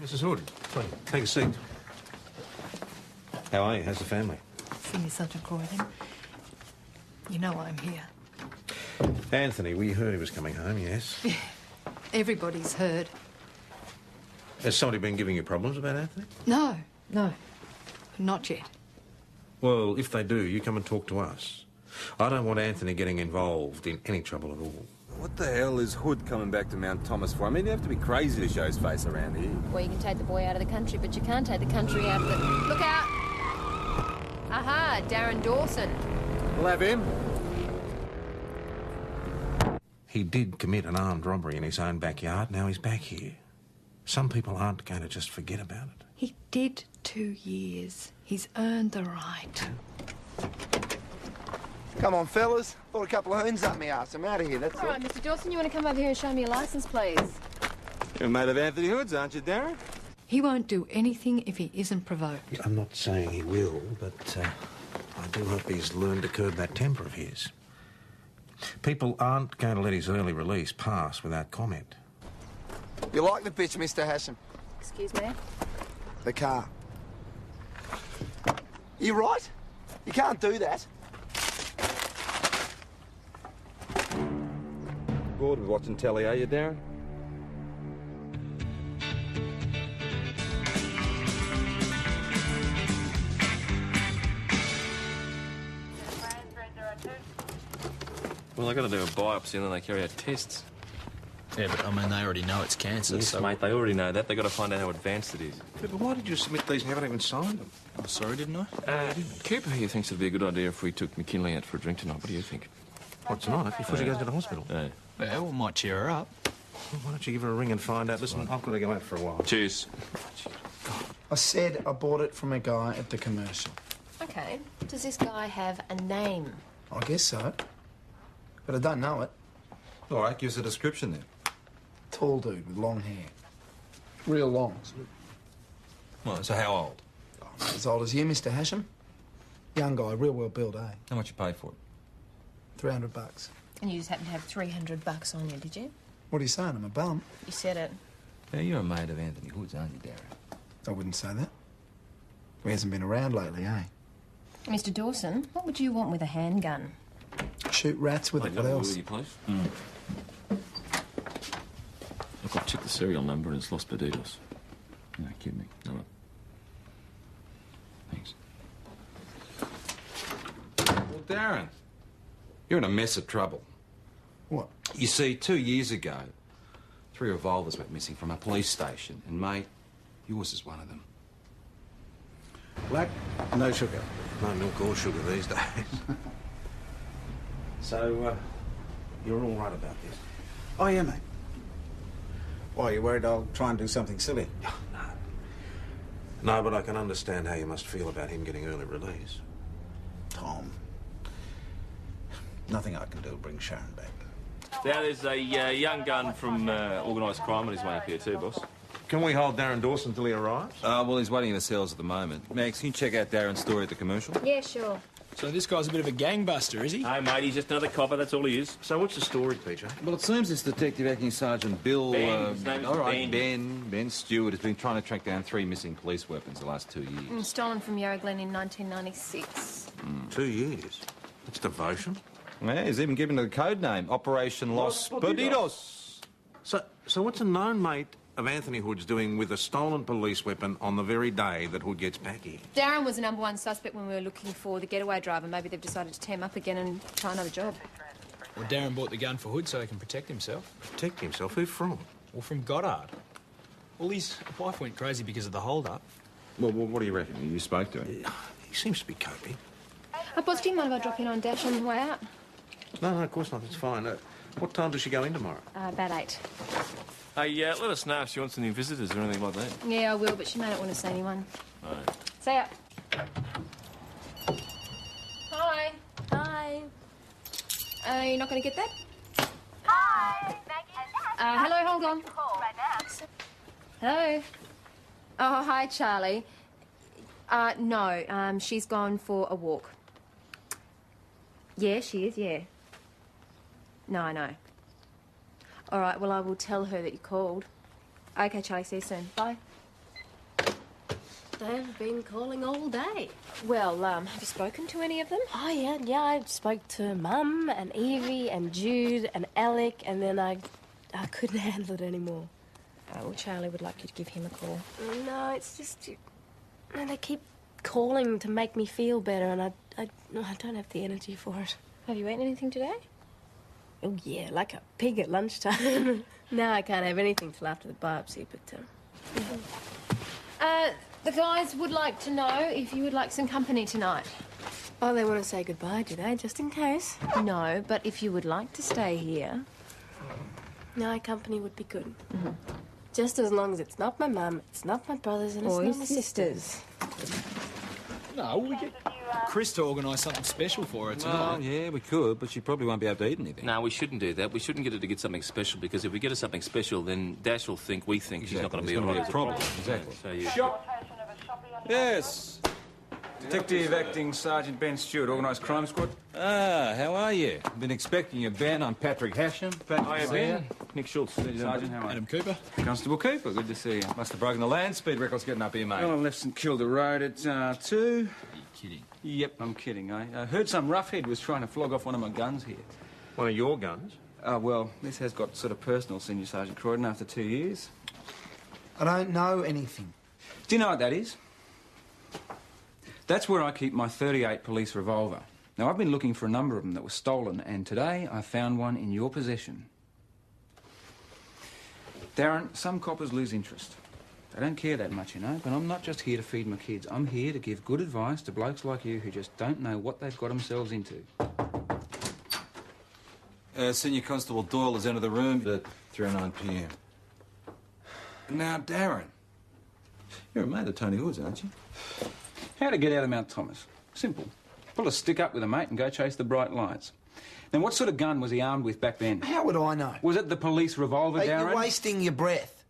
Mrs. Hood, please, take a seat. How are you? How's the family? Senior Sergeant Croydon. You know I'm here. Anthony, we heard he was coming home, yes? Everybody's heard. Has somebody been giving you problems about Anthony? No, not yet. Well, if they do, you come and talk to us. I don't want Anthony getting involved in any trouble at all. What the hell is Hood coming back to Mount Thomas for? I mean, you have to be crazy to show his face around here. Well, you can take the boy out of the country, but you can't take the country out of the... Look out! Aha, Darren Dawson. We'll have him. He did commit an armed robbery in his own backyard. Now he's back here. Some people aren't going to just forget about it. He did 2 years. He's earned the right. Come on, fellas. Thought a couple of hoons up me arse. I'm out of here, that's all. All right, Mr. Dawson, you want to come over here and show me your licence, please? You're a mate of Anthony Hood's, aren't you, Darren? He won't do anything if he isn't provoked. I'm not saying he will, but I do hope he's learned to curb that temper of his. People aren't going to let his early release pass without comment. You like the bitch, Mr. Hashem? Excuse me? The car. You right? You can't do that. Bored with watching telly, are you, Darren? Well, they got to do a biopsy and then they carry out tests. Yeah, but I mean, they already know it's cancer, Yes, so... mate, they already know that. They've got to find out how advanced it is. Yeah, but why did you submit these and haven't even signed them? Oh, sorry, didn't I? Cooper here thinks it'd be a good idea if we took McKinley out for a drink tonight. What do you think? What, tonight? Before she goes to the hospital? Yeah. Well, we might cheer her up. Well, why don't you give her a ring and find out? Listen, I've got to go out for a while. Cheers. I said I bought it from a guy at the commercial. Okay. Does this guy have a name? I guess so. But I don't know it. All right, give us a description then. Tall dude with long hair. Real long. Well, so how old? Oh, not as old as you, Mr. Hashem. Young guy, real well built, eh? How much you paid for it? $300. And you just happen to have $300 on you, did you? What are you saying? I'm a bum. You said it. Yeah, you're a mate of Anthony Hood's, aren't you, Darren? I wouldn't say that. He hasn't been around lately, eh? Mr. Dawson, what would you want with a handgun? Shoot rats with it. What else? Will you, please? Look, I've checked the serial number and it's Los Perdidos. No, kid me. All right. Thanks. Well, Darren, you're in a mess of trouble. What? You see, 2 years ago, 3 revolvers went missing from a police station, and, mate, yours is one of them. Black, no sugar. No milk or sugar these days. So, you're all right about this? Oh, yeah, mate. Why, you worried I'll try and do something silly? Oh, no. No, but I can understand how you must feel about him getting early release. Tom. Nothing I can do will bring Sharon back. Now, there's a young gun from organised crime on his way up here too, boss. Can we hold Darren Dawson till he arrives? Well, he's waiting in the cells at the moment. Max, can you check out Darren's story at the commercial? Yeah, sure. So this guy's a bit of a gangbuster, is he? Hey, mate, he's just another copper, that's all he is. So what's the story, PJ? Well, it seems this Detective Acting Sergeant Bill... Ben, his name's all right, Ben. Ben Stewart has been trying to track down 3 missing police weapons the last 2 years. Stolen from Yarra Glen in 1996. 2 years? That's devotion. Yeah, he's even given it a code name, Operation Los Perdidos. So what's a known mate of Anthony Hood's doing with a stolen police weapon on the very day that Hood gets back here? Darren was the #1 suspect when we were looking for the getaway driver. Maybe they've decided to team up again and try another job. Well, Darren bought the gun for Hood so he can protect himself. Protect himself? Who from? Well, from Goddard. Well, his wife went crazy because of the hold-up. Well, what do you reckon? You spoke to him? He seems to be coping. Boss, do you mind if I drop in on Dash on the way out? No, of course not. It's fine. What time does she go in tomorrow? About 8. Hey, let us know if she wants any visitors or anything like that. Yeah, I will, but she may not want to see anyone. All right. See ya. Hi. Hi. You're not going to get that? Hi, Maggie. Hello, hold on. Call right now. Hello. Oh, hi, Charlie. No, she's gone for a walk. Yeah, she is, yeah. No, I know. All right, well, I will tell her that you called. Okay, Charlie, see you soon. Bye. They've been calling all day. Well, have you spoken to any of them? Oh, yeah, I spoke to Mum and Evie and Jude and Alec, and then I couldn't handle it anymore. Well, Charlie would like you to give him a call. No, it's just... they keep calling to make me feel better, and I don't have the energy for it. Have you eaten anything today? Oh, yeah, like a pig at lunchtime. Now I can't have anything till after the biopsy, but... The guys would like to know if you would like some company tonight. Oh, they want to say goodbye, do they? Just in case? No, but if you would like to stay here... No, company would be good. Just as long as it's not my mum, it's not my brothers, and it's Or not your my sisters. No, we get Chris to organise something special for her tonight. Well, yeah, we could, but she probably won't be able to eat anything. No, we shouldn't do that. We shouldn't get her to get something special, because if we get her something special, then Dash will think we think she's not going to be There's all gonna right. be a problem. Exactly. So you... Yes. Detective Acting Sergeant Ben Stewart, Organised Crime Squad. Ah, how are you? Been expecting you, Ben. I'm Patrick Hashem. Hiya, Ben. Nick Schultz. Sergeant, how are you? Adam Cooper. Constable Cooper, good to see you. Must have broken the land speed record's getting up here, mate. Well, I left St Kilda Road at 2. Are you kidding? Yep, I'm kidding. I heard some roughhead was trying to flog off one of my guns here. One of your guns? Well, this has got sort of personal, Senior Sergeant Croydon, after 2 years. I don't know anything. Do you know what that is? That's where I keep my .38 police revolver. Now, I've been looking for a number of them that were stolen, and today I found one in your possession. Darren, some coppers lose interest. They don't care that much, you know, but I'm not just here to feed my kids. I'm here to give good advice to blokes like you who just don't know what they've got themselves into. Senior Constable Doyle has entered the room at 3:09 p.m. Now, Darren, you're a mate of Tony Hood's, aren't you? How to get out of Mount Thomas? Simple. Pull a stick up with a mate and go chase the bright lights. Then what sort of gun was he armed with back then? How would I know? Was it the police revolver, Hey, Darren? you're wasting your breath.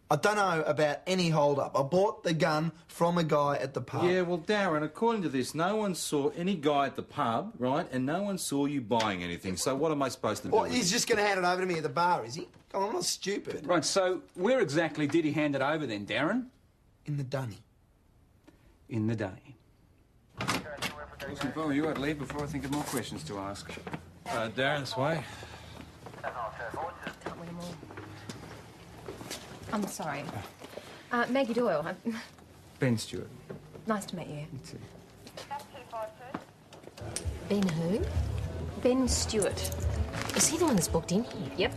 I don't know about any hold-up. I bought the gun from a guy at the pub. Yeah, well, Darren, according to this, no one saw any guy at the pub, right? And no one saw you buying anything. So what am I supposed to do? Well, with he's it? just going to hand it over to me at the bar, is he? Come on, I'm not stupid. Right, so where exactly did he hand it over then, Darren? In the dunny. In the dunny. Listen, if I were you, I'd leave before I think of more questions to ask. Darren, this way. Can't win them all. I'm sorry. Maggie Doyle. Ben Stewart. Nice to meet you. You too. Ben who? Ben Stewart. Is he the one that's booked in here? Yep.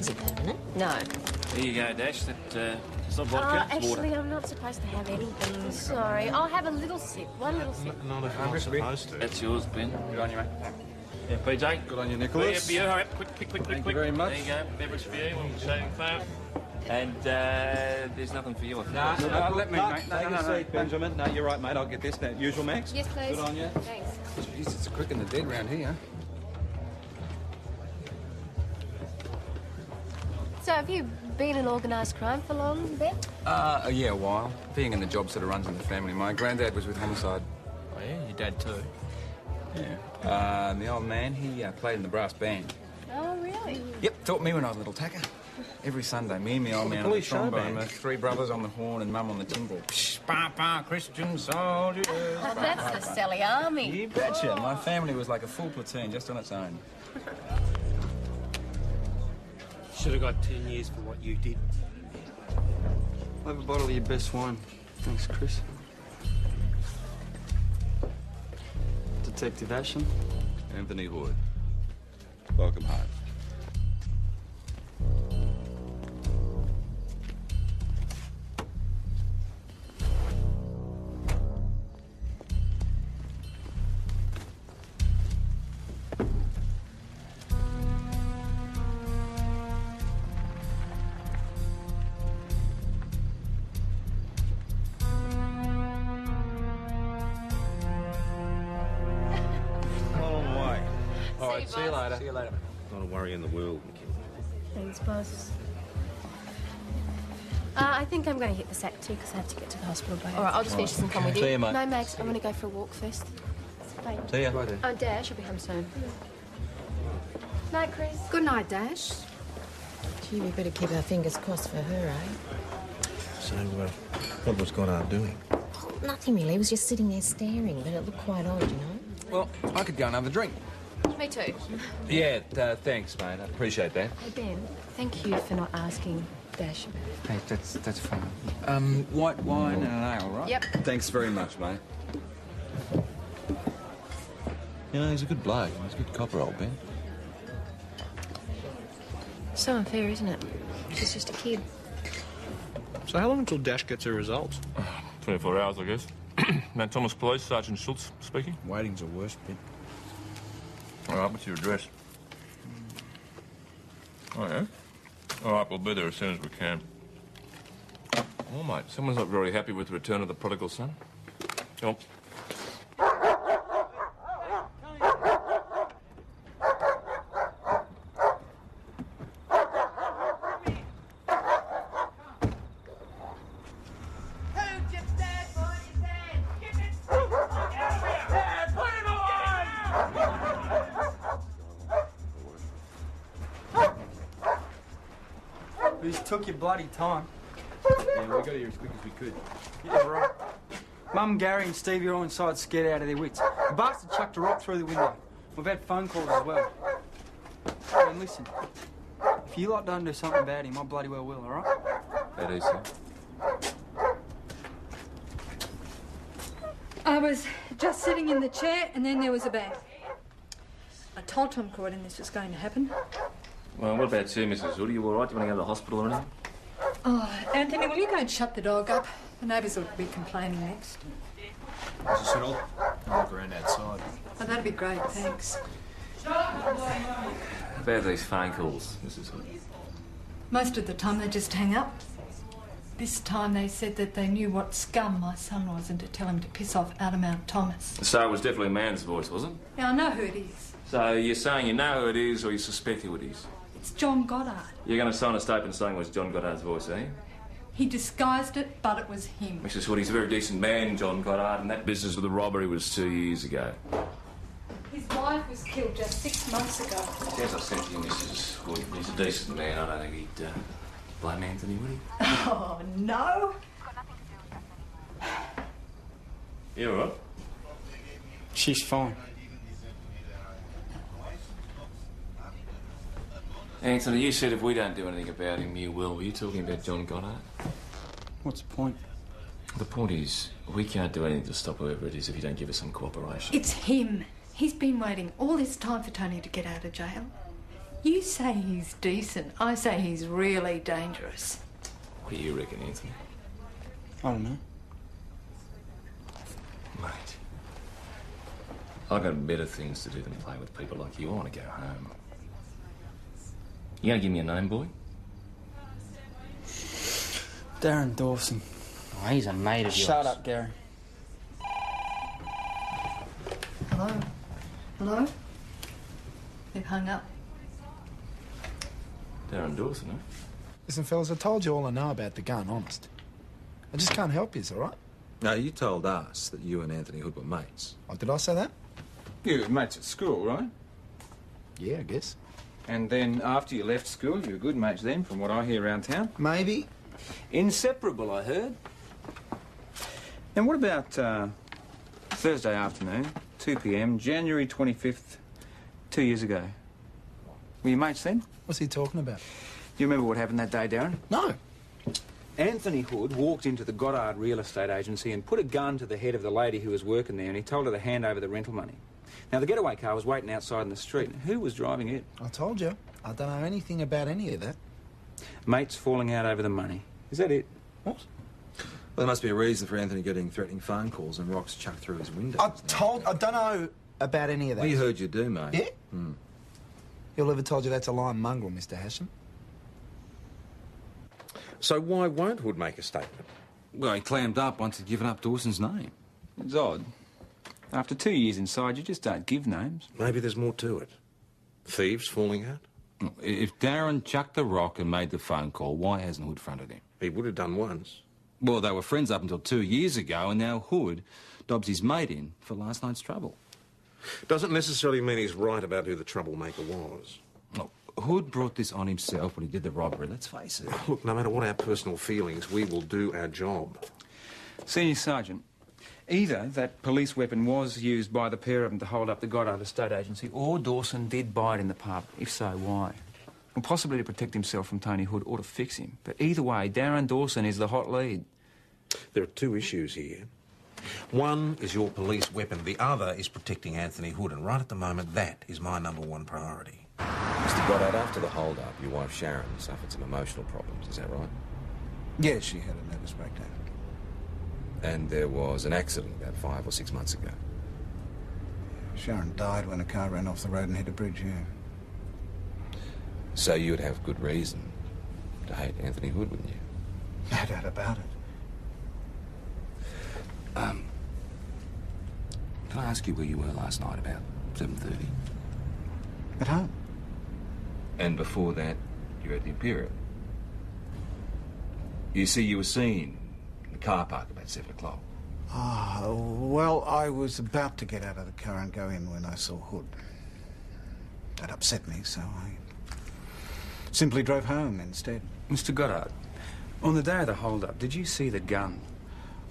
Is it permanent? No. There you go, Dash. It's not vodka, it's water. Actually, I'm not supposed to have anything. Sorry. I'll have a little sip. One little sip. Not if I'm supposed to. That's yours, Ben. Good on you, mate. Yeah, PJ. Good on you, Yeah, Nicholas. for you. Hurry up. Quick. Thank you very much. There you go. Beverage for you. One shaving foam. And there's nothing for you, I think. Let me, mate. Take a seat, Benjamin. No, you're right, mate. I'll get this. Now, usual, Max? Yes, please. Good on you. Thanks. Jeez, it's quick and the dead round here. So, have you been in organised crime for long, Ben? Yeah, a while. Being in the job sort of runs in the family. My granddad was with homicide. Oh, yeah? Your dad too? Yeah. And the old man, he played in the brass band. Oh, really? Yep, taught me when I was a little tacker. Every Sunday, me and my old man on the police show trombone, band. 3 brothers on the horn and mum on the timbrel. Psh, pa, Christian soldiers. Oh, that's the Sally Army. You betcha. My family was like a full platoon just on its own. Should have got 10 years for what you did. I'll have a bottle of your best wine. Thanks, Chris. Detective Asham. Anthony Hood. Welcome home. See you later. See you later. Not a worry in the world, Mickey. Thanks, boss. I think I'm going to hit the sack too because I have to get to the hospital by. All right, I'll just finish some come with you. See you, mate. No, Max, I'm going to go for a walk first. Bye. See ya. Oh, Dash, I'll be home soon. Night, Chris. Good night, Dash. Gee, we better keep our fingers crossed for her, eh? So, what was Goddard doing? Nothing really. He was just sitting there staring, but it looked quite odd, you know. Well, I could go and have a drink. Me too. Yeah, thanks, mate. I appreciate that. Hey, Ben, thank you for not asking Dash about it. Hey, that's fine. White wine and an ale, right? Yep. Thanks very much, mate. You know, he's a good bloke. He's a good copper, old Ben. So unfair, isn't it? She's just a kid. So how long until Dash gets her results? 24 hours, I guess. Mount Thomas Police, Sergeant Schultz speaking. Waiting's the worst bit. All right, what's your address? Oh, yeah? All right, we'll be there as soon as we can. Oh, mate, someone's not very happy with the return of the prodigal son. Come on. We just took your bloody time. Yeah, we got here as quick as we could. Yeah, right. Mum, Gary and Stevie are all inside scared out of their wits. The bastard chucked a rock through the window. We've had phone calls as well. And listen, if you lot don't do something about him, I bloody well will, all right? That is, sir. I was just sitting in the chair and then there was a bang. I told Tom Croydon this was going to happen. Well, what about you, Mrs. Hood? Are you all right? Do you want to go to the hospital or anything? Oh, Anthony, will you go and shut the dog up? The neighbours will be complaining next. As I said, I'll look around outside. Oh, that'd be great, thanks. About these phone calls, Mrs. Hood. Most of the time they just hang up. This time they said that they knew what scum my son was and to tell him to piss off out of Mount Thomas. So it was definitely a man's voice, was it? Now, I know who it is. So you're saying you know who it is or you suspect who it is? It's John Goddard. You're going to sign a statement saying it was John Goddard's voice, are you? He disguised it, but it was him. Mrs. Hood, he's a very decent man, John Goddard, and that business with the robbery was 2 years ago. His wife was killed just 6 months ago. As I said to you, Mrs. Hood, he's a decent man. I don't think he'd blame Anthony, would he? Oh, no. You all right? She's fine. Anthony, you said if we don't do anything about him, you will. Were you talking about John Goddard? What's the point? The point is, we can't do anything to stop whoever it is if you don't give us some cooperation. It's him. He's been waiting all this time for Tony to get out of jail. You say he's decent. I say he's really dangerous. What do you reckon, Anthony? I don't know. Mate, I've got better things to do than play with people like you. I want to go home. You gonna give me a name, boy? Darren Dawson. Oh, he's a mate of yours. Shut up, Gary. Hello? Hello? They've hung up. Darren Dawson, eh? Listen, fellas, I told you all I know about the gun, honest. I just can't help you, all right? No, you told us that you and Anthony Hood were mates. Oh, did I say that? You were mates at school, right? Yeah, I guess. And then after you left school, you were good mates then, from what I hear around town. Maybe. Inseparable, I heard. And what about Thursday afternoon, 2 p.m, January 25th, 2 years ago? Were you mates then? What's he talking about? Do you remember what happened that day, Darren? No. Anthony Hood walked into the Goddard real estate agency and put a gun to the head of the lady who was working there, and he told her to hand over the rental money. Now, the getaway car was waiting outside in the street. Who was driving it? I told you. I don't know anything about any of that. Mates falling out over the money. Is that it? What? Well, there must be a reason for Anthony getting threatening phone calls and rocks chucked through his window. I don't know about any of that. We heard you do, mate. Yeah? Hmm. Who'll ever told you that's a lying mongrel, Mr. Hasham? So why won't Hood make a statement? Well, he clammed up once he'd given up Dawson's name. It's odd. After 2 years inside, you just don't give names. Maybe there's more to it. Thieves falling out? If Darren chucked the rock and made the phone call, why hasn't Hood fronted him? He would have done once. Well, they were friends up until 2 years ago, and now Hood dobs his mate in for last night's trouble. Doesn't necessarily mean he's right about who the troublemaker was. Look, Hood brought this on himself when he did the robbery, let's face it. Look, no matter what our personal feelings, we will do our job. Senior Sergeant, Either that police weapon was used by the pair of them to hold up the Goddard estate agency, or Dawson did buy it in the pub. If so, why? Well, possibly to protect himself from Tony Hood or to fix him. But either way, Darren Dawson is the hot lead. There are two issues here. One is your police weapon. The other is protecting Anthony Hood. And right at the moment, that is my #1 priority. Mr. Goddard, after the hold-up, your wife Sharon suffered some emotional problems, is that right? Yes, she had a nervous breakdown. And there was an accident about 5 or 6 months ago. Sharon died when a car ran off the road and hit a bridge, yeah. So you'd have good reason to hate Anthony Hood, wouldn't you? No doubt about it. Can I ask you where you were last night about 7:30? At home. And before that, you were at the Imperial. You see, you were seen in the car park about 7 o'clock. Ah, well, I was about to get out of the car and go in when I saw Hood. That upset me, so I simply drove home instead. Mr. Goddard, on the day of the hold-up, did you see the gun?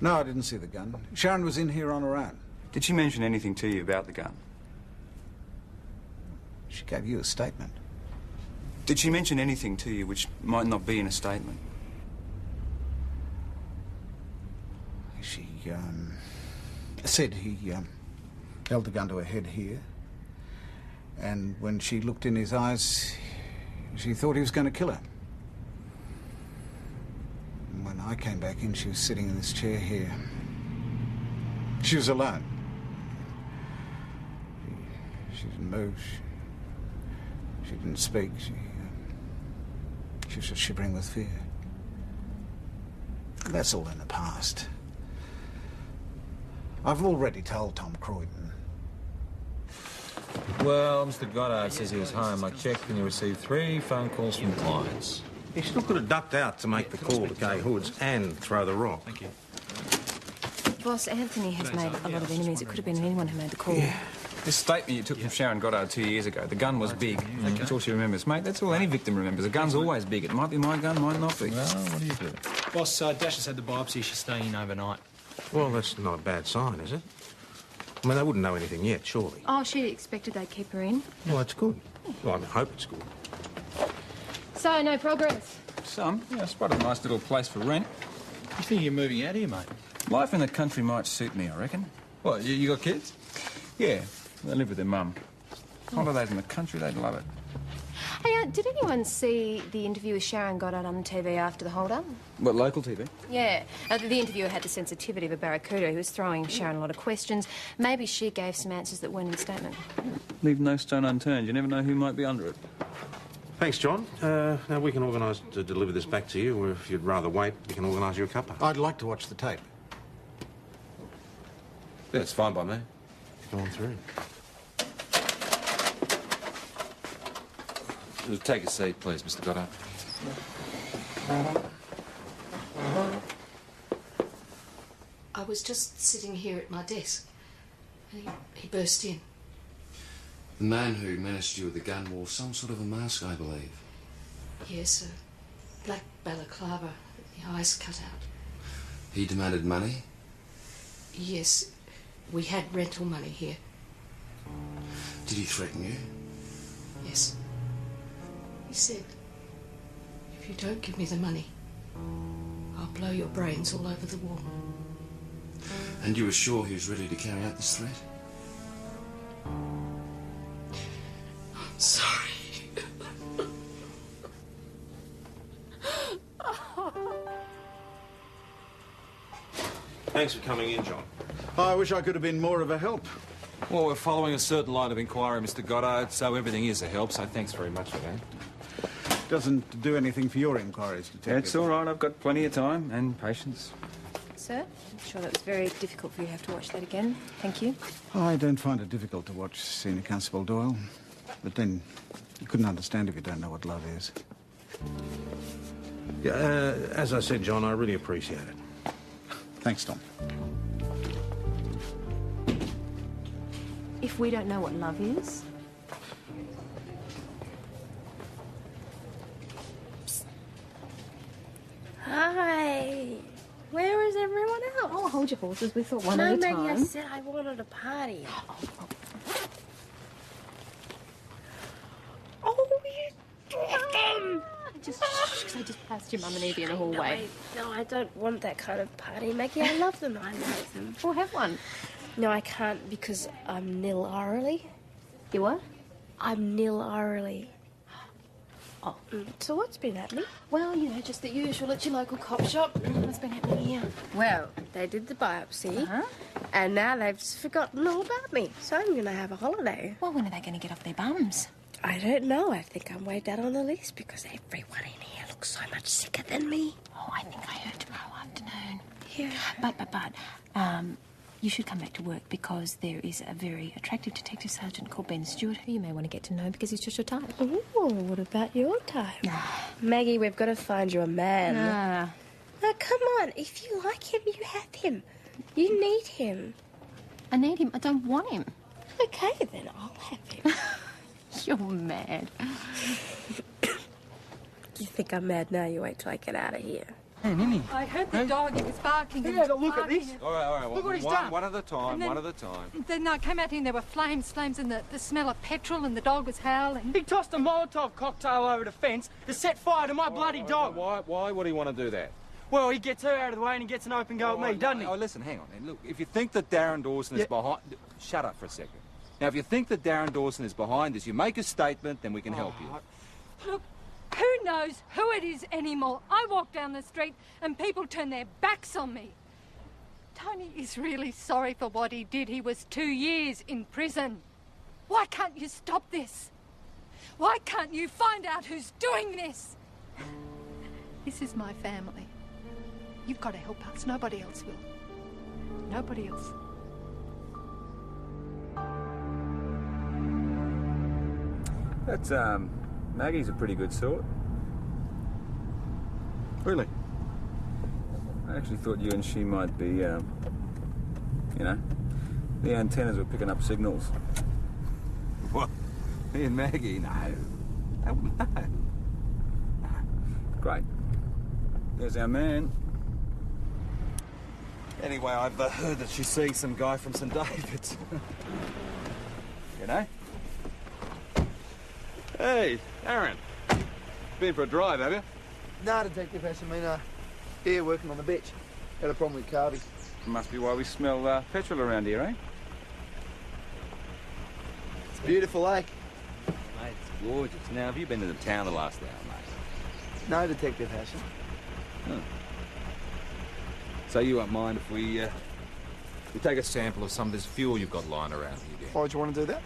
No, I didn't see the gun. Sharon was in here on her own. Did she mention anything to you about the gun? She gave you a statement. Did she mention anything to you which might not be in a statement? She, said he, held the gun to her head here. And when she looked in his eyes, she thought he was going to kill her. And when I came back in, she was sitting in this chair here. She was alone. She didn't move. She didn't speak. She was just shivering with fear. And that's all in the past. I've already told Tom Croydon. Well, Mr. Goddard says he was home. I checked and he received 3 phone calls from clients. He still could have ducked out to make the call to Gay Hoods and throw the rock. Thank you. Boss, Anthony has made a lot of enemies. It could have been anyone who made the call. Yeah. This statement you took from Sharon Goddard 2 years ago, the gun was big. That's all she remembers. Mate, that's all any victim remembers. A gun's always big. It might be my gun, might not be. Well, what do you do? Boss, Dash has had the biopsy. She's staying in overnight. Well, that's not a bad sign, is it? I mean, they wouldn't know anything yet, surely. Oh, she expected they'd keep her in. Well, that's good. Well, I hope it's good. So, no progress? Some. Yeah, I spotted a nice little place for rent. You think you're moving out here, mate? Life in the country might suit me, I reckon. What, you got kids? Yeah, they live with their mum. Holidays in the country, they'd love it. Hey, did anyone see the interview with Sharon Goddard on the TV after the hold-up? What, local TV? Yeah. The interviewer had the sensitivity of a barracuda who was throwing Sharon a lot of questions. Maybe she gave some answers that weren't in the statement. Leave no stone unturned. You never know who might be under it. Thanks, John. Now, we can organise to deliver this back to you, or if you'd rather wait, we can organise you a cuppa. I'd like to watch the tape. Yeah, it's fine by me. Go on through. Take a seat, please, Mr. Goddard. I was just sitting here at my desk, and he burst in. The man who menaced you with the gun wore some sort of a mask, I believe. Yes, a black balaclava, the eyes cut out. He demanded money? Yes, we had rental money here. Did he threaten you? Yes. He said, if you don't give me the money, I'll blow your brains all over the wall. And you were sure he was ready to carry out this threat? I'm sorry. Thanks for coming in, John. I wish I could have been more of a help. Well, we're following a certain line of inquiry, Mr. Goddard, so everything is a help, so thanks very much for that. Doesn't do anything for your inquiries, Detective. It's all right. I've got plenty of time and patience. Sir, I'm sure that was very difficult for you to have to watch that again. Thank you. I don't find it difficult to watch Senior Constable Doyle. But then, you couldn't understand if you don't know what love is. Yeah, as I said, John, I really appreciate it. Thanks, Tom. If we don't know what love is... Hi. Where is everyone else? Oh, hold your horses. We thought one no, at a Maggie, time. I said I wanted a party. Oh, you did Just because I just passed your mum and Evie in the hallway. No, I don't want that kind of party, Maggie. I love them. I like them. We'll have one. No, I can't because I'm nil orally. You what? I'm nil orally. Oh. So what's been happening? Well, you know, just the usual at your local cop shop. What's been happening here? Well, they did the biopsy, and now they've just forgotten all about me. So I'm going to have a holiday. Well, when are they going to get off their bums? I don't know. I think I'm way down on the list because everyone in here looks so much sicker than me. Oh, I think I heard tomorrow afternoon. Yeah. But, you should come back to work because there is a very attractive detective sergeant called Ben Stewart who you may want to get to know because he's just your type. Oh, what about your type? Maggie, we've got to find you a man. Now, come on. If you like him, you have him. You need him. I need him. I don't want him. Okay, then I'll have him. You're mad. You think I'm mad now? You wait till I get out of here. I heard the dog. He was barking. Have you had a look at this? All right. Look what he's one, done. one at a time, And then- one at a time. Then I came out here and there were flames, and the smell of petrol, and the dog was howling. He tossed a Molotov cocktail over the fence to set fire to my bloody dog. Why would he want to do that? Well, he gets her out of the way and he gets an open go at me, doesn't he? Oh, listen, hang on. Look, if you think that Darren Dawson is behind... Shut up for a second. Now, if you think that Darren Dawson is behind this, you make a statement, then we can help you. Look, who knows who it is anymore? I walk down the street and people turn their backs on me. Tony is really sorry for what he did. He was 2 years in prison. Why can't you stop this? Why can't you find out who's doing this? This is my family. You've got to help us. Nobody else will. Nobody else. That's, Maggie's a pretty good sort. Really? I actually thought you and she might be, you know, the antennas were picking up signals. What? Me and Maggie? No. No. Great. There's our man. Anyway, I've heard that she's seeing some guy from St. David's. You know? Hey, Aaron. Been for a drive, have you? No, Detective Hassamina. Here, working on the bitch. Had a problem with Carby. Must be why we smell petrol around here, eh? It's beautiful, eh? Mate, it's gorgeous. Now, have you been to the town the last hour, mate? No, Detective Hassam. Huh. So you won't mind if we take a sample of some of this fuel you've got lying around here, Dan? Why would you want to do that?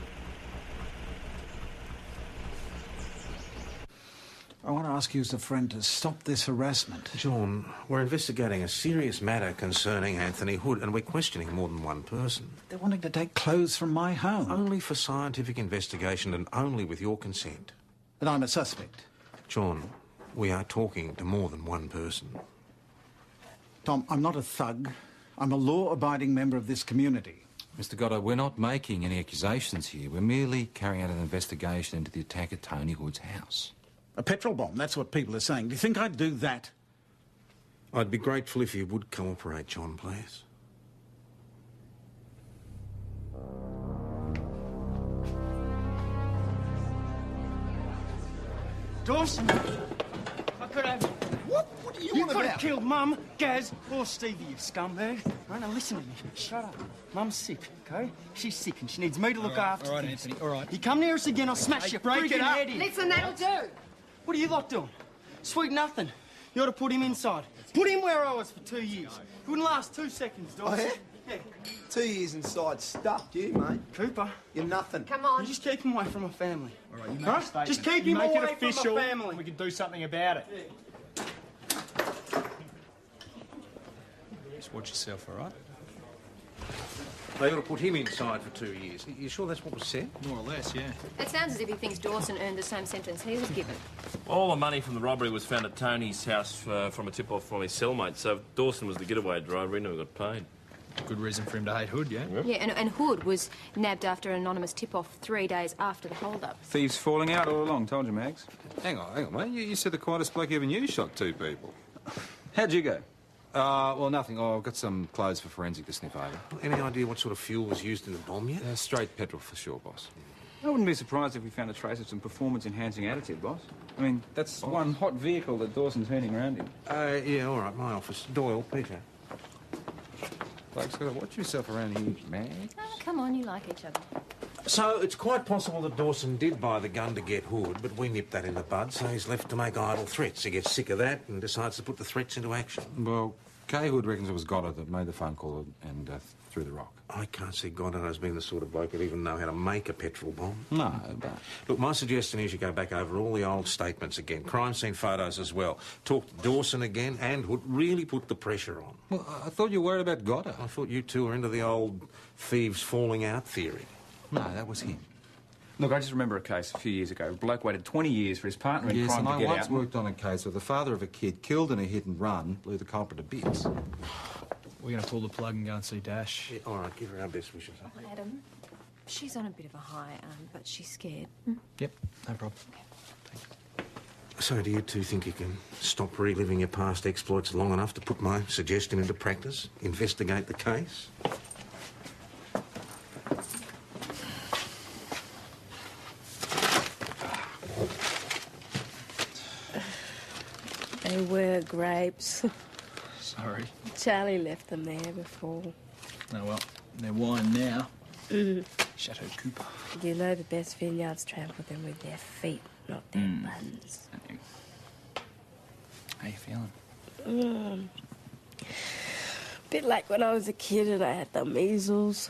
I want to ask you as a friend to stop this harassment. John, we're investigating a serious matter concerning Anthony Hood, and we're questioning more than one person. They're wanting to take clothes from my home. Only for scientific investigation and only with your consent. And I'm a suspect. John, we are talking to more than one person. Tom, I'm not a thug. I'm a law-abiding member of this community. Mr. Goddard, we're not making any accusations here. We're merely carrying out an investigation into the attack at Tony Hood's house. A petrol bomb, that's what people are saying. Do you think I'd do that? I'd be grateful if you would cooperate, John, please. Dawson, I could have... What do you You want could about? have killed Mum, Gaz, or Stevie, you scumbag. Right, now listen to me. Shut up. Mum's sick, okay? She's sick and she needs me to look after all right, things. Anthony, all right. You come near us again, I'll smash your break it freaking up. head in. Listen, that'll do. What are you lot doing? Sweet nothing. You ought to put him inside. Put him where I was for 2 years. It wouldn't last 2 seconds, Dawson. Oh, yeah? 2 years inside stuffed, you, mate. Cooper, You're nothing. Come on. you just keep him away from my family. All right, you make Huh? a statement. Just keep You him make away it official. from my family. We can do something about it. Just watch yourself, all right? They ought to put him inside for 2 years. You sure that's what was said? More or less, yeah. It sounds as if he thinks Dawson earned the same sentence he was given. All the money from the robbery was found at Tony's house from a tip-off from his cellmate, so if Dawson was the getaway driver, he never got paid. Good reason for him to hate Hood, yeah? Yeah, and Hood was nabbed after an anonymous tip-off 3 days after the hold-up. Thieves falling out all along, told you, Mags. Hang on, mate. You said the quietest bloke you ever knew shot 2 people. How'd you go? Well, nothing. Oh, I've got some clothes for forensic to sniff over. Any idea what sort of fuel was used in the bomb yet? Straight petrol for sure, boss. I wouldn't be surprised if we found a trace of some performance-enhancing additive, boss. I mean, that's one hot vehicle that Dawson's turning around in. Yeah, all right, my office. Doyle, Peter. Bloke's got to watch yourself around here, man. Oh, come on, you like each other. So it's quite possible that Dawson did buy the gun to get Hood, but we nipped that in the bud, so he's left to make idle threats. He gets sick of that and decides to put the threats into action. Well, Kay Hood reckons it was Goddard that made the phone call and threw the rock. I can't see Goddard as being the sort of bloke who'd even know how to make a petrol bomb. No, but... Look, my suggestion is you go back over all the old statements again, crime scene photos as well. Talk to Dawson again and Hood, really put the pressure on. Well, I thought you were worried about Goddard. I thought you two were into the old thieves falling out theory. No, that was him. Look, I just remember a case a few years ago. A bloke waited 20 years for his partner in crime to get out. Yes, and I once worked on a case where the father of a kid killed in a hit and run blew the culprit to bits. We're going to pull the plug and go and see Dash. Yeah, all right, give her our best wishes. Oh, Adam, she's on a bit of a high, but she's scared. Yep, no problem. So do you two think you can stop reliving your past exploits long enough to put my suggestion into practice? Investigate the case? They were grapes. Sorry. Charlie left them there before. Oh, well, they're wine now. Chateau Cooper. You know the best vineyards trample them with their feet, not their buns. How you feeling? Bit like when I was a kid and I had the measles.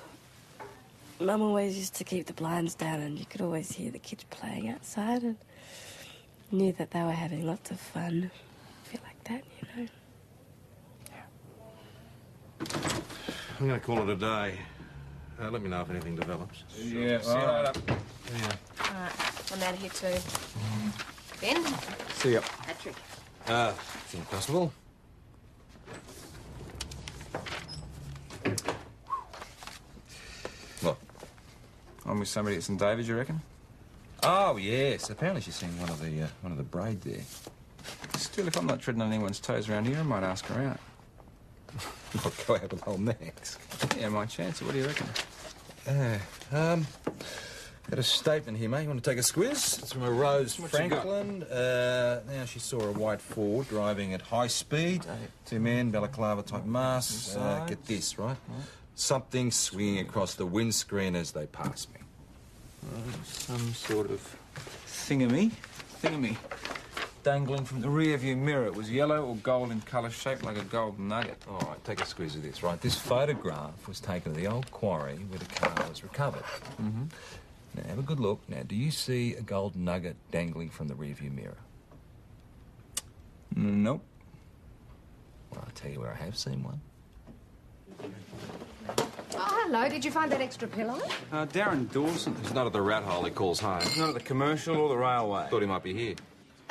Mum always used to keep the blinds down and you could always hear the kids playing outside and knew that they were having lots of fun. I feel like that, you know. I'm going to call it a day. Let me know if anything develops. Yeah, See you later. All right, I'm out of here too. Ben? See ya. Patrick. It's impossible. What? I'm with somebody at St David's, you reckon? Oh, yes. Apparently she's seen one of the braid there. Still, if I'm not treading on anyone's toes around here, I might ask her out. Not go out with old Max. Yeah, my chance. What do you reckon? Got a statement here, mate. You want to take a squiz? It's from a Rose Franklin. Now she saw a white Ford driving at high speed. Two men, balaclava type mask. Get this, right? Something swinging across the windscreen as they pass me. Some sort of thingamy. Dangling from the rear-view mirror. It was yellow or gold in colour, shaped like a gold nugget. All right, take a squeeze of this, right? This photograph was taken at the old quarry where the car was recovered. Now, have a good look. Now, do you see a gold nugget dangling from the rear-view mirror? Nope. Well, I'll tell you where I have seen one. Oh, hello. Did you find that extra pillow? Darren Dawson. He's not at the rat hole he calls home. He's not at the commercial or the railway. Thought he might be here.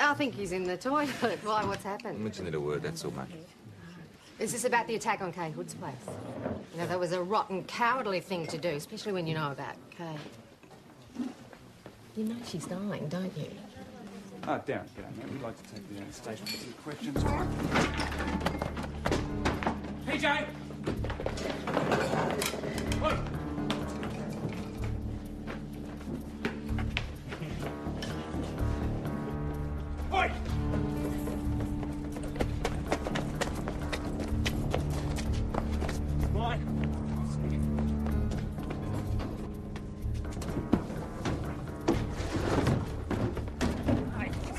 I think he's in the toilet. Why, what's happened? Mention it a word, that's all, mate. Is this about the attack on Kay Hood's place? You know, that was a rotten, cowardly thing to do, especially when you know about Kay. You know she's dying, don't you? Oh, Darren, g'day, mate. We'd like to take you down to the station for some questions, all right? PJ! What? Oi!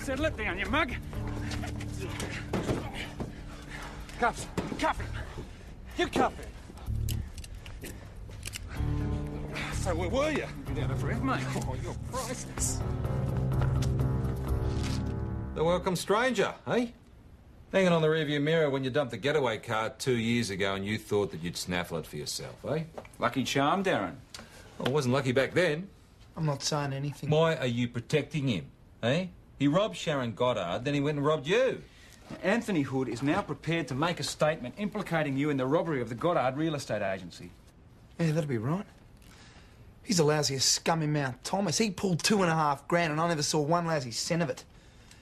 Settle it down, you mug. Cuffs. Cuff him. You cuff him. So where were you? You've been down there forever, mate. Oh, you're priceless. The welcome stranger, eh? Hanging on the rearview mirror when you dumped the getaway car 2 years ago and you thought that you'd snaffle it for yourself, eh? Lucky charm, Darren. Well, I wasn't lucky back then. I'm not saying anything. Why are you protecting him, eh? He robbed Sharon Goddard, then he went and robbed you. Anthony Hood is now prepared to make a statement implicating you in the robbery of the Goddard real estate agency. Yeah, that'll be right. He's the lousiest scum in Mount Thomas. He pulled $2.5 grand and I never saw one lousy cent of it.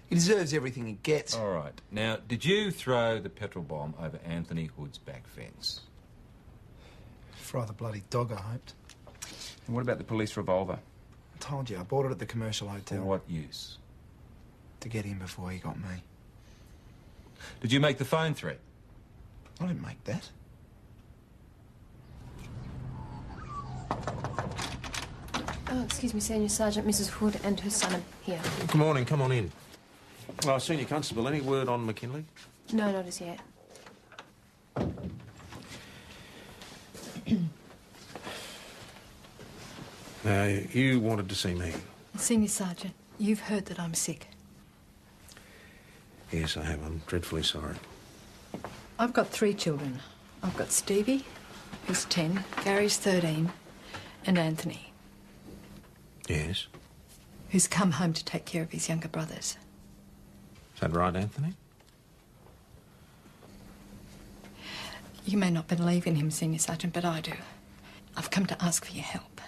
He deserves everything he gets. All right. Now, did you throw the petrol bomb over Anthony Hood's back fence? Fry the bloody dog, I hoped. And what about the police revolver? I told you, I bought it at the commercial hotel. For what use? To get him before he got me. Did you make the phone threat? I didn't make that. Oh, excuse me, Senior Sergeant. Mrs. Hood and her son are here. Good morning, come on in. Oh, Senior Constable, any word on McKinley? No, not as yet. You wanted to see me? Senior Sergeant, you've heard that I'm sick. Yes, I have. I'm dreadfully sorry. I've got 3 children. I've got Stevie, who's 10, Gary's 13, and Anthony, Yes? who's come home to take care of his younger brothers. Is that right, Anthony? You may not believe in him, Senior Sergeant, but I do. I've come to ask for your help.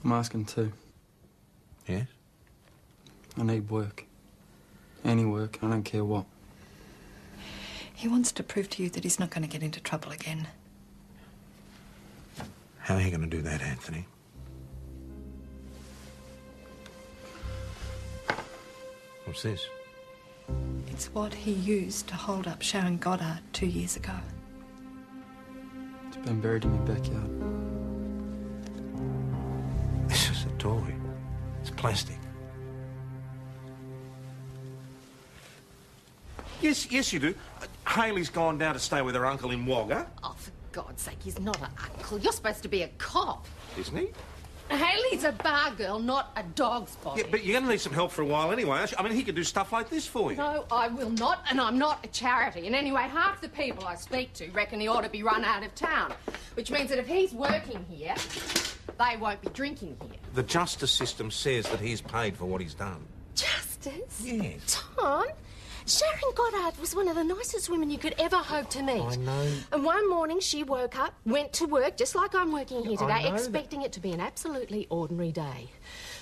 I'm asking too. Yes? I need work. Any work, I don't care what. He wants to prove to you that he's not going to get into trouble again. How are you going to do that, Anthony? What's this? It's what he used to hold up Sharon Goddard 2 years ago. It's been buried in my backyard. This is a toy. It's plastic. Yes, you do. Hayley's gone down to stay with her uncle in Wagga. Oh, for God's sake, he's not an uncle. You're supposed to be a cop. Isn't he? Hayley's a bar girl, not a dog's body. Yeah, but you're going to need some help for a while anyway, aren't you? I mean, he could do stuff like this for you. No, I will not, and I'm not a charity. And anyway, half the people I speak to reckon he ought to be run out of town, which means that if he's working here, they won't be drinking here. The justice system says that he's paid for what he's done. Justice? Yes. Tom, Sharon Goddard was one of the nicest women you could ever hope to meet. I know. And one morning she woke up, went to work, just like I'm working here I today, know expecting it to be an absolutely ordinary day.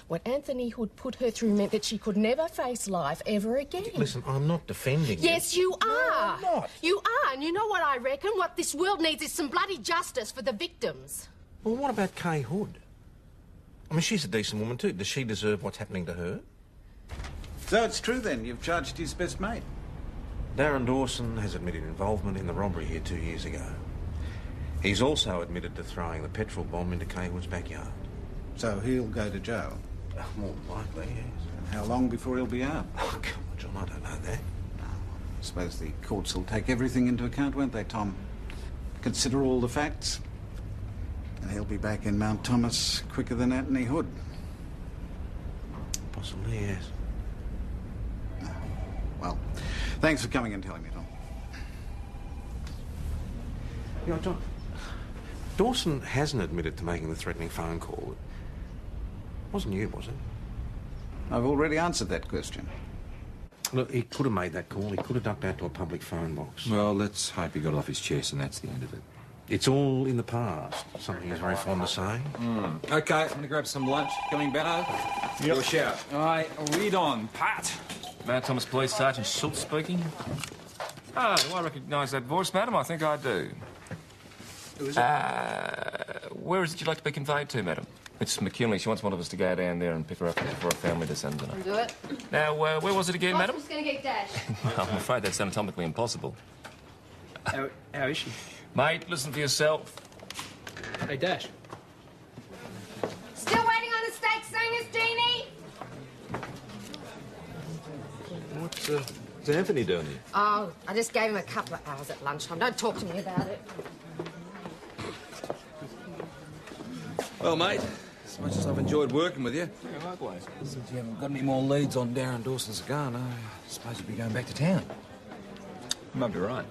What Anthony Hood put her through meant that she could never face life ever again. Listen, I'm not defending you. Yes, you are. No, I'm not. You are, and you know what I reckon? What this world needs is some bloody justice for the victims. Well, what about Kay Hood? I mean, she's a decent woman too. Does she deserve what's happening to her? So it's true then, you've charged his best mate. Darren Dawson has admitted involvement in the robbery here 2 years ago. He's also admitted to throwing the petrol bomb into Kay Hood's backyard. So he'll go to jail? More than likely, yes. And how long before he'll be out? Oh, come on, John, I don't know that. I suppose the courts will take everything into account, won't they, Tom? Consider all the facts. And he'll be back in Mount Thomas quicker than Anthony Hood. Possibly, yes. Well, thanks for coming and telling me, Tom. You know, John, Dawson hasn't admitted to making the threatening phone call. It wasn't you, was it? I've already answered that question. Look, he could have made that call. He could have ducked out to a public phone box. Well, let's hope he got off his chest and that's the end of it. It's all in the past, something he's very fond of saying. OK, I'm going to grab some lunch. Coming, Benno? Your shout. All right, read on, Pat. Mount Thomas Police Sergeant Schultz speaking. Ah, do I recognise that voice, madam? I think I do. Who is it? Where is it you'd like to be conveyed to, madam? It's McKinley. She wants one of us to go down there and pick her up for a family to send dinner. Do it. Now, where was it again, madam? Hospital's going to get dashed. Well, I'm afraid that's anatomically impossible. How is she? Mate, listen for yourself. Hey, Dash. Still waiting on the steak singers, Deanie? What's Anthony doing here? Oh, I just gave him a couple of hours at lunchtime. Don't talk to me about it. Well, mate, as much as I've enjoyed working with you, Yeah, likewise. since you haven't got any more leads on Darren Dawson's gun, I suppose you'll be going back to town. You might be right.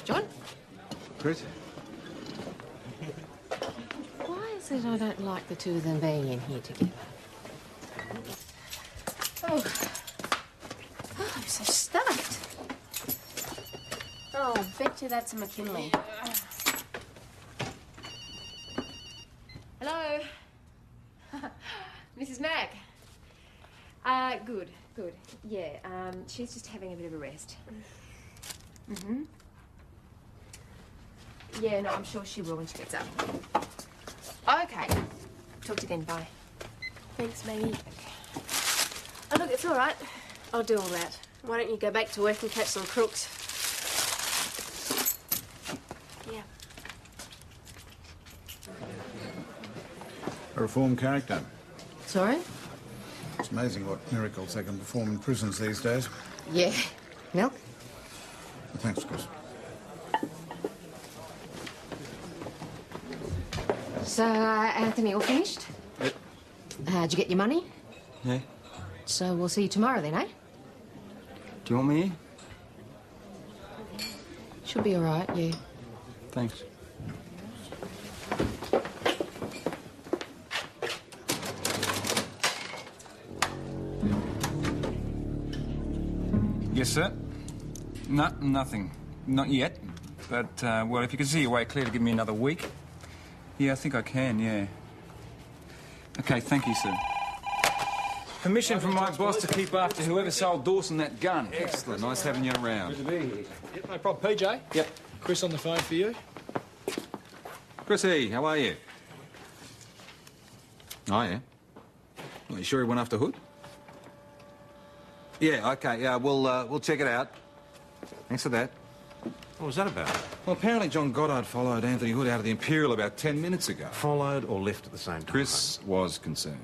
John? Chris? Why is it I don't like the two of them being in here together? Oh, I'm so stuffed. Oh, Oh, bet you that's a McKinley. Hello? Mrs. Mack? Good. Yeah, she's just having a bit of a rest. Mm-hmm. Yeah, no, I'm sure she will when she gets up. Okay. Talk to you then, bye. Thanks, Maggie. Oh, look, it's all right. I'll do all that. Why don't you go back to work and catch some crooks? Yeah. A reformed character. Sorry? It's amazing what miracles they can perform in prisons these days. Yeah. Milk? Thanks, Chris. So, Anthony, all finished? Yep. Did you get your money? Yeah. So we'll see you tomorrow then, eh? Do you want me here? Should be all right, yeah. Thanks. Yes, sir? No, nothing. Not yet. But, well, if you can see your way clear to give me another week. Yeah, I think I can, yeah. OK, thank you, sir. Permission from my boss to keep after whoever sold Dawson that gun. Excellent. Nice having you around. Good to be here. Yep, no problem. PJ? Yep. Chris on the phone for you. Chrissy, how are you? Oh, yeah? Well, you sure he went after Hood? Yeah, OK, yeah, we'll check it out. Thanks for that. What was that about? Well, apparently John Goddard followed Anthony Hood out of the Imperial about 10 minutes ago. Followed or left at the same time? Chris was concerned.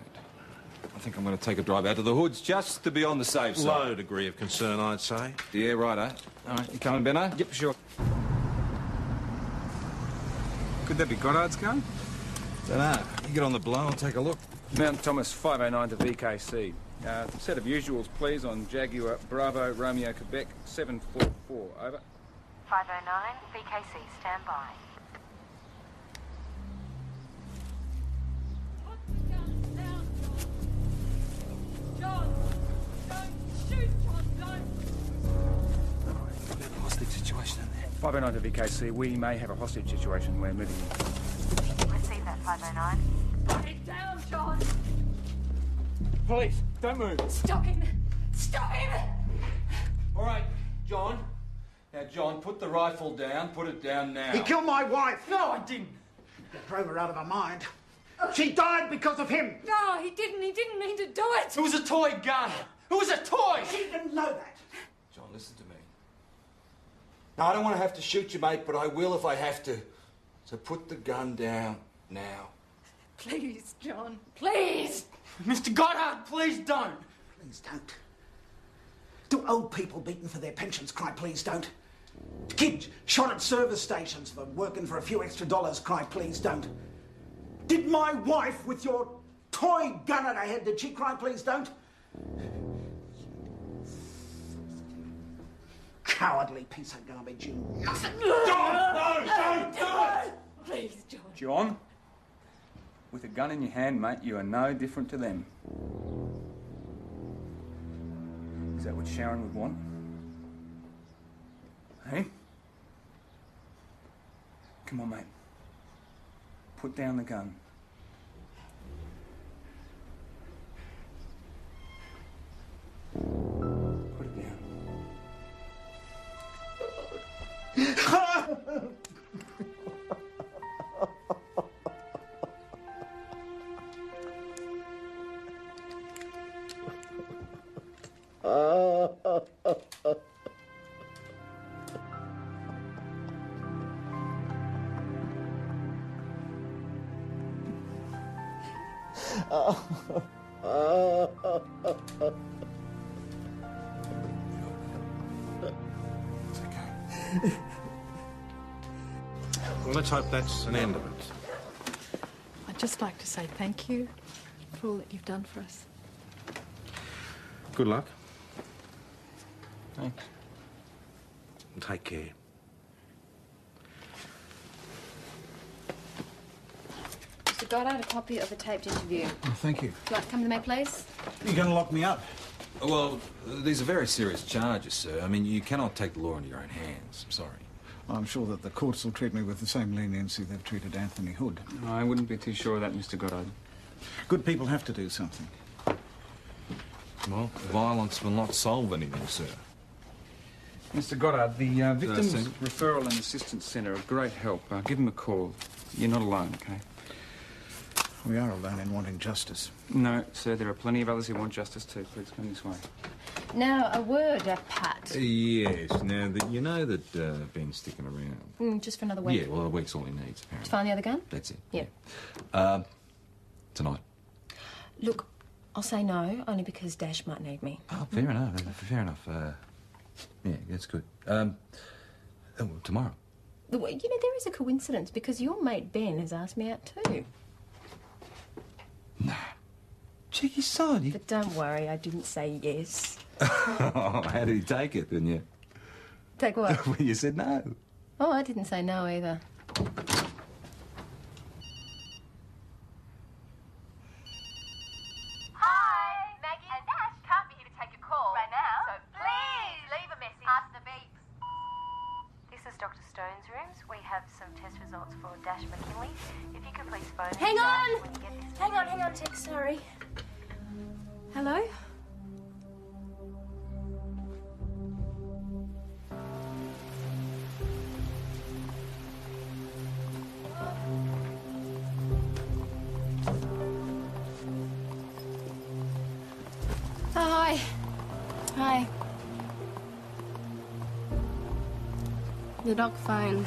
I think I'm going to take a drive out to the Hoods just to be on the safe side. Low degree of concern, I'd say. Yeah, righto. All right, you coming, Benno? Yep, sure. Could that be Goddard's gun? Dunno. You get on the blow and take a look. Mount Thomas 509 to VKC. Set of usuals, please, on Jaguar Bravo Romeo Quebec 744. Over. 509, VKC, stand by. John! Don't shoot, John! Don't! We've got a hostage situation in there. 509 to VKC. We may have a hostage situation. We're moving in. Receive that, 509. Put it down, John! Police, don't move. Stop him! Stop him! All right, John. Now, John, put the rifle down. Put it down now. He killed my wife. No, I didn't. That drove her out of her mind. She died because of him. No, he didn't. He didn't mean to do it. It was a toy gun. It was a toy. She didn't know that. John, listen to me. Now, I don't want to have to shoot you, mate, but I will if I have to. So put the gun down now. Please, John. Please. Mr. Goddard, please don't. Please don't. Do old people beaten for their pensions cry, please don't? Kids shot at service stations for working for a few extra dollars cry, please don't? Did my wife with your toy gun at her head, did she cry, please don't? Cowardly piece of garbage, you nothing. Don't! Please, John. John, with a gun in your hand, mate, you are no different to them. Is that what Sharon would want? Hey? Come on, mate. Put down the gun. Put it down. Well, let's hope that's an end of it. I'd just like to say thank you for all that you've done for us. Good luck. Thanks. And take care. Mr. Goddard, a copy of a taped interview. Oh, thank you. Would you like to come to my place? You're going to lock me up? Well, these are very serious charges, sir. I mean, you cannot take the law into your own hands. I'm sorry. I'm sure that the courts will treat me with the same leniency they've treated Anthony Hood. I wouldn't be too sure of that, Mr. Goddard. Good people have to do something. Well, violence will not solve anything, sir. Mr. Goddard, the Victims Sir. Referral and Assistance Centre are great help. Give them a call. You're not alone, OK? We are alone in wanting justice. No, sir, there are plenty of others who want justice too. Please come this way. Now, a word, Pat. Yes. Now, you know that Ben's sticking around. Just for another week. Yeah, well, a week's all he needs, To apparently. find the other gun? That's it. Yeah. Tonight. Look, I'll say no, only because Dash might need me. Oh, fair enough. Fair enough. Yeah, that's good. Tomorrow. You know, there is a coincidence because your mate Ben has asked me out too. Cheeky sod. But don't worry, I didn't say yes. How did he take it, didn't you? Take what? Well, you said no. Oh, I didn't say no either. Hi, Maggie and Dash can't be here to take a call right now, so please leave a message after the beep. This is Dr. Stone's rooms. We have some test results for Dash McKinley. If you could please phone Hang Dash on! when you get this. Hang on, Tick, sorry. Hello? Oh, hi. Hi. The doc phoned.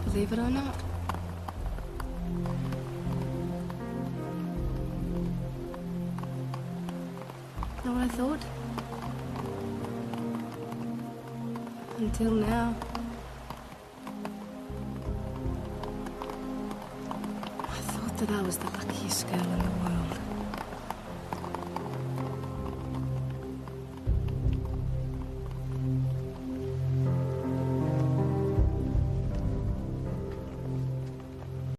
Believe it or not. Know what I thought? Until now. I thought that I was the luckiest girl in the world.